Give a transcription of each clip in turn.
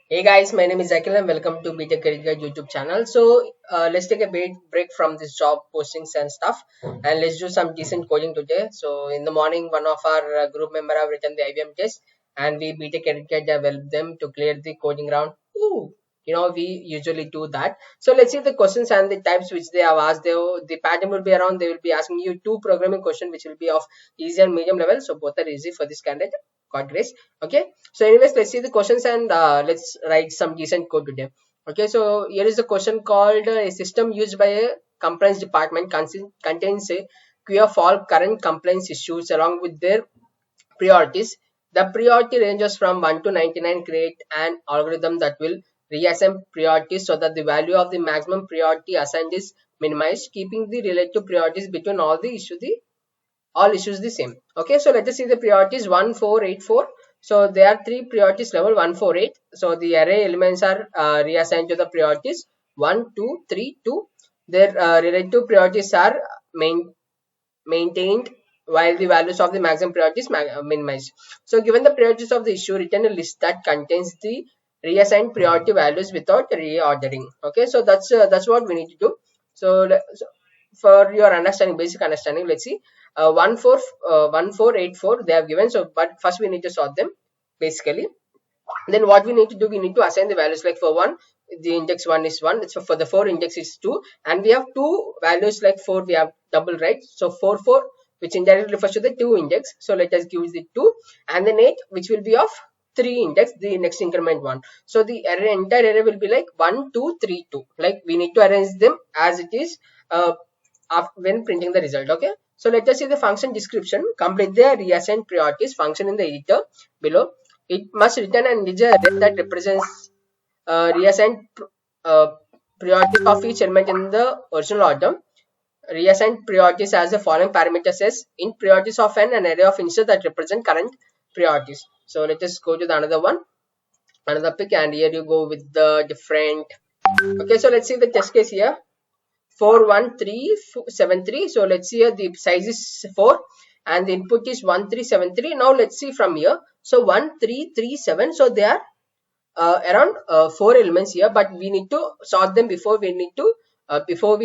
Hey guys, my name is Akhil and welcome to btech YouTube channel. So let's take a break from this job postings and stuff, and let's do some decent coding today. So in the morning, one of our group member have written the IBM test, and we btech have helped them to clear the coding round. Ooh, we usually do that. So let's see the questions and the types which they have asked. The pattern will be around. They will be asking you two programming questions which will be of easy and medium level. So both are easy for this candidate. God grace. Okay, so anyways, let's see the questions and let's write some decent code today. Okay, so here is the question called a system used by a compliance department contains a queue of all current compliance issues along with their priorities. The priority ranges from 1 to 99. Create an algorithm that will reassign priorities so that the value of the maximum priority assigned is minimized, keeping the relative priorities between all issues the same. Okay, so let us see the priorities 1 4 8 4. So there are three priorities level 1 4 8. So the array elements are reassigned to the priorities 1 2 3 2. Their relative priorities are maintained while the values of the maximum priorities minimized. So given the priorities of the issue, return a list that contains the reassigned priority values without reordering. Okay, so that's what we need to do. So for your understanding, basic understanding, let's see. 1484 they have given. So but first we need to sort them basically. Then what we need to do, we need to assign the values. Like for one, the index 1 is 1. It's for the 4 index is 2, and we have two values. Like 4 we have double, right? So 4 4, which indirectly refers to the 2 index. So let us give the 2, and then 8, which will be of 3 index, the next increment 1. So the entire array will be like 1 2 3 2. Like we need to arrange them as it is when printing the result. Okay, so let us see the function description. Complete the reassign priorities function in the editor below. It must return an integer array that represents reassigned uh, priorities of each element in the original order. Reassign priorities as the following parameter says: in priorities of an array of integers that represent current priorities. So let us go to the another pick, and here you go with the different. Okay, so let's see the test case here. 41373. So let's see here, the size is 4 and the input is 1373. Now let's see from here. So 1337. So they are around 4 elements here, but we need to sort them before we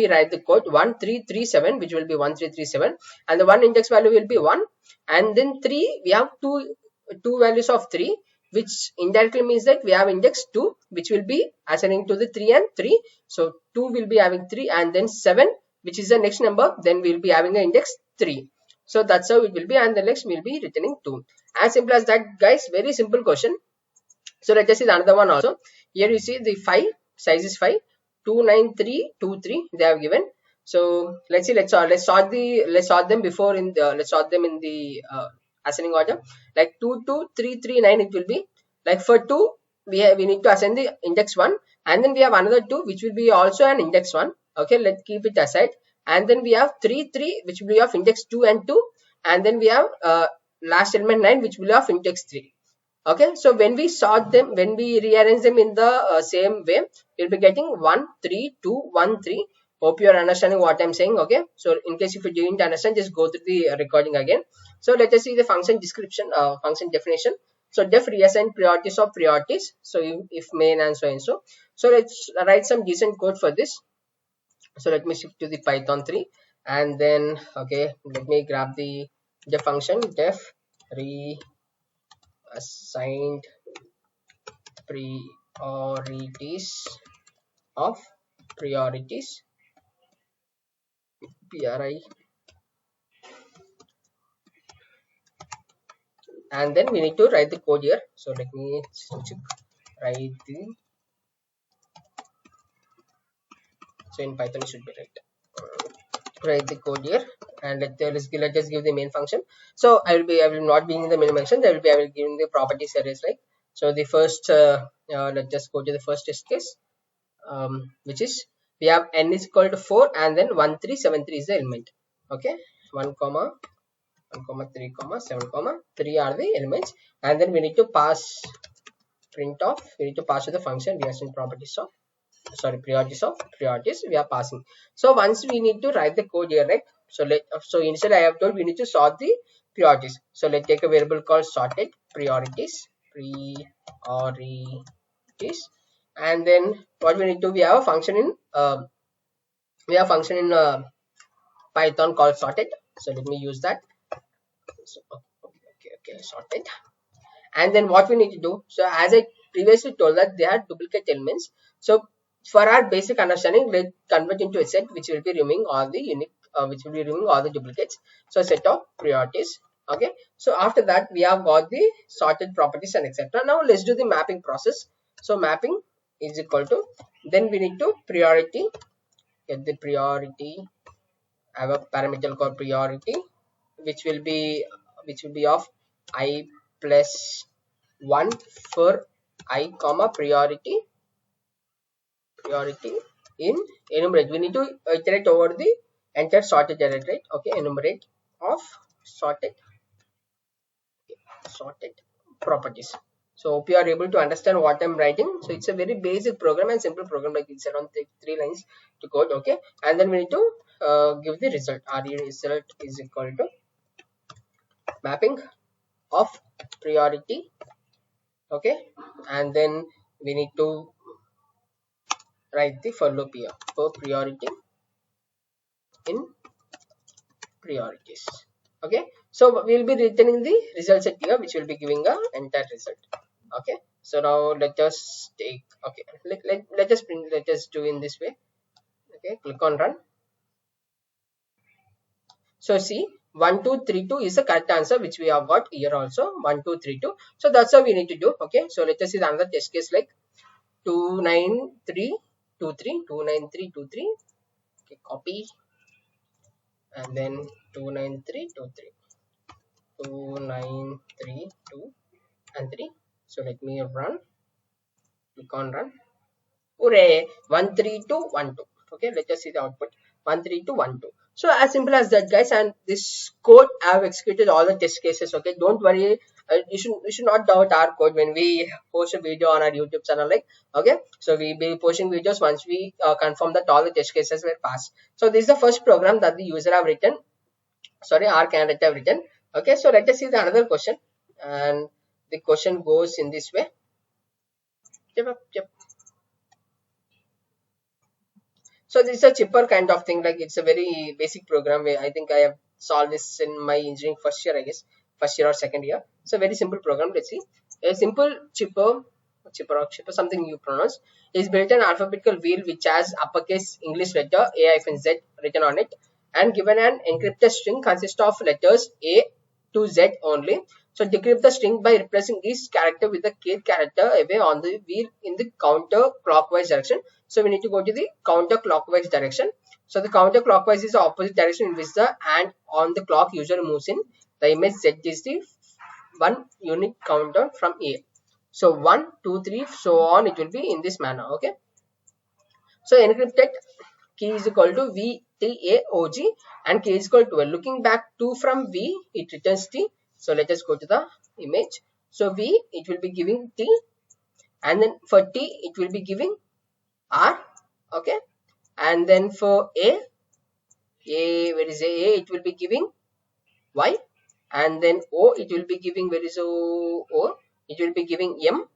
write the code. 1337, which will be 1337, and the one index value will be 1, and then 3 we have two values of 3, which indirectly means that we have index 2, which will be assigning to the 3 and 3. So 2 will be having 3, and then 7, which is the next number, then we'll be having an index 3. So that's how it will be, and the next will be returning 2. As simple as that, guys. Very simple question. So let us see the another one also. Here you see the 5, size is 5, 29323 they have given. So let's see, let's sort them before in the let's sort them in the ascending order. Like 22339 it will be. Like for 2 we need to assign the index 1, and then we have another 2 which will be also an index 1. Okay, let's keep it aside. And then we have 3 which will be of index 2 and 2, and then we have last element 9 which will be of index 3. Okay, so when we sort them, when we rearrange them in the same way, we'll be getting 1 3 2 1 3. Hope you are understanding what I'm saying. Okay, so in case if you didn't understand, just go through the recording again. So let us see the function description, function definition. So def reassign priorities of priorities. So if main and so and so. So let's write some decent code for this. So let me shift to the Python 3, and then okay, let me grab the def function def reassigned priorities of priorities pri, and then we need to write the code here. So let me write the, so in Python it should be write the code here, and let us give the main function. So I will not be in the main function. I will be giving the properties arrays, right? So the first let's just go to the first test case, which is we have n is equal to 4, and then 1373 is the element. Okay, 1 comma 3 comma 7 comma 3 are the elements, and then we need to pass print off. We need to pass to the function reassign priorities of priorities we are passing. So once we need to write the code here, right? So initially I have told we need to sort the priorities. So let's take a variable called sorted priorities priorities. And then what we need to, we have a function in Python called sorted. So let me use that. So, okay, sorted. And then what we need to do, so as I previously told that they are duplicate elements. So for our basic understanding, let's convert into a set which will be removing all the unique, which will be removing all the duplicates. So a set of priorities. Okay, so after that we have got the sorted properties and etc. Now let's do the mapping process. So mapping is equal to, then we need to priority, get the priority, have a parameter called priority, which will be of I plus 1 for I comma priority in enumerate. We need to iterate over the entire sorted array, right? Okay, enumerate of sorted properties. So hope you are able to understand what I'm writing. So it's a very basic program and simple program, like it's around 3 lines to code. Okay, and then we need to give the result. Result is equal to mapping of priority. Okay, and then we need to write the for loop here for priority in priorities. Okay, so we'll be returning the result set here, which will be giving a entire result. Okay, so now let us take, okay, let us do in this way. Okay, click on run. So see, 1232 is the correct answer, which we have got here also, 1232. So that's how we need to do. Okay, so let us see another test case like 29323. Okay, copy, and then 29323, 2932 and 3. So let me run. Click on run. Hooray! 13212. Okay, let us see the output. 13212. So as simple as that, guys. And this code, I have executed all the test cases. Okay, don't worry. You should not doubt our code when we post a video on our YouTube channel. Like, okay, so we'll be posting videos once we confirm that all the test cases were passed. So this is the first program that the user have written. Sorry, our candidate have written. Okay, so let us see the another question, and the question goes in this way. So this is a chipper kind of thing, like it's a very basic program. I think I have solved this in my engineering first year, I guess, first year or second year. So very simple program. Let's see. A simple chipper, something you pronounce, is built an alphabetical wheel which has uppercase English letter A-Z written on it, and given an encrypted string consists of letters A to Z only. So decrypt the string by replacing each character with the key character away on the wheel in the counterclockwise direction. So we need to go to the counterclockwise direction. So the counterclockwise is the opposite direction in which the hand on the clock usually moves in. The image Z is the one unit counter from A. So 1, 2, 3, so on. It will be in this manner. Okay. So encrypted key is equal to VTAOG and key is equal to 12. Looking back 2 from V, it returns T. So let us go to the image. So V, it will be giving T, and then for T, it will be giving R. Okay, and then for A, where is A? It will be giving Y, and then O, it will be giving, where is O? It will be giving M.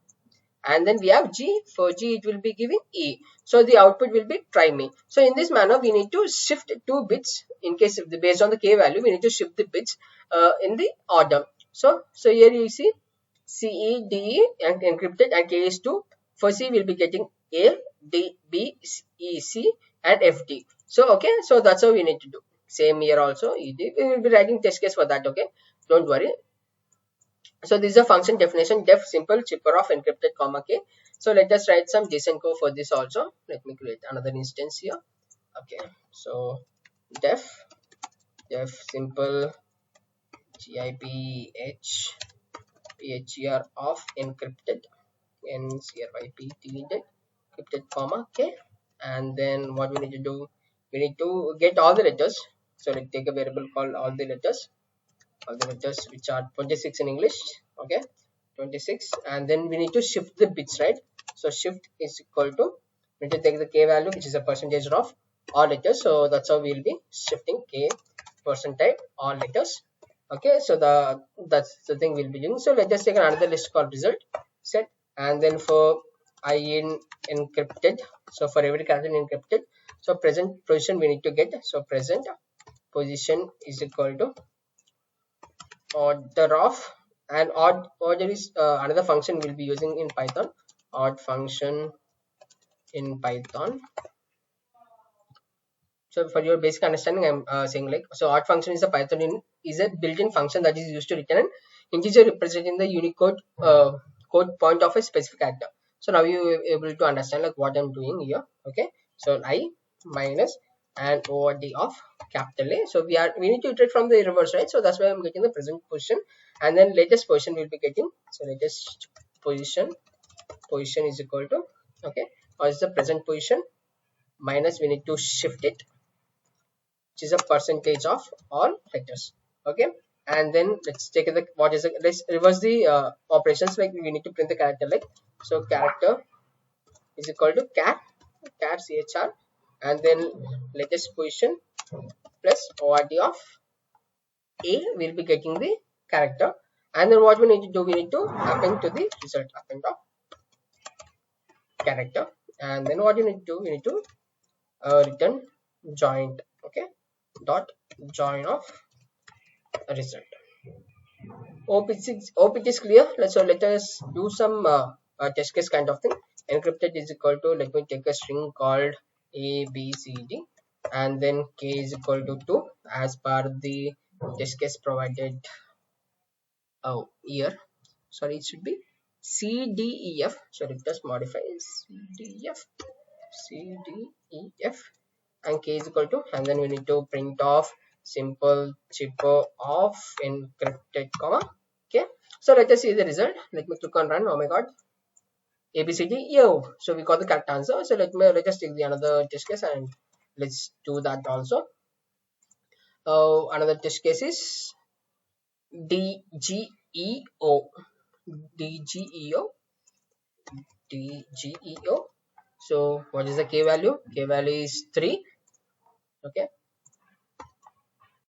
And then we have G. For G, it will be giving E. So the output will be try me. So in this manner, we need to shift 2 bits in case of based on the K value. We need to shift the bits in the order. So here you see C, E, D, E and encrypted, and K is 2. For C, we'll be getting A, D, B, E, C and F, D. So okay, so that's how we need to do. Same here also. We will be writing test case for that. Okay, don't worry. So this is a function definition, def simple chipper of encrypted comma K. So let us write some JSON code for this also. Let me create another instance here. Okay, so def simple GIPH PHER of encrypted encrypted comma K. And then what we need to do, we need to get all the letters. So let's take a variable called all the letters which are 26 in English. Okay, 26, and then we need to shift the bits, right? So shift is equal to, we need to take the K value, which is a percentage of all letters. So that's how we will be shifting K percentile all letters. Okay, so that's the thing we'll be doing. So let's just take another list called result set, and then for in encrypted. So for every character in encrypted, so present position we need to get. So present position is equal to order of, and order is another function we'll be using in Python. Odd function in Python. So for your basic understanding, I'm saying like, so odd function is a is a built-in function that is used to return an integer representing the Unicode code point of a specific character. So now you are able to understand like what I'm doing here. Okay, so I minus and ORD of capital A. So we need to iterate from the reverse, right? So that's why I'm getting the present position, and then latest position we'll be getting. So latest position is equal to, okay, or is the present position minus, we need to shift it, which is a percentage of all factors. Okay, and then let's take the what is it, let's reverse the operations. Like we need to print the character, like, so character is equal to char chr, and then latest position plus ord of a, will be getting the character, and then what we need to do, we need to append to the result, append of character, and then what you need to do, we need to return joint, okay, dot join of result. Hope it is clear. So let us do some test case kind of thing. Encrypted is equal to, let me take a string called ABCD, and then k is equal to 2 as per the test case provided here. Sorry, it should be CDEF. So let us modify CDEF, CDEF, and k is equal to, and then we need to print off simpleCipher of encrypted comma. Okay, so let us see the result. Let me click on run. Oh my god, ABCD, yo, so we got the correct answer. So let us take the another test case and let's do that also. Another test case is DGEO, DGEO, DGEO. So what is the k value? K value is 3. Okay,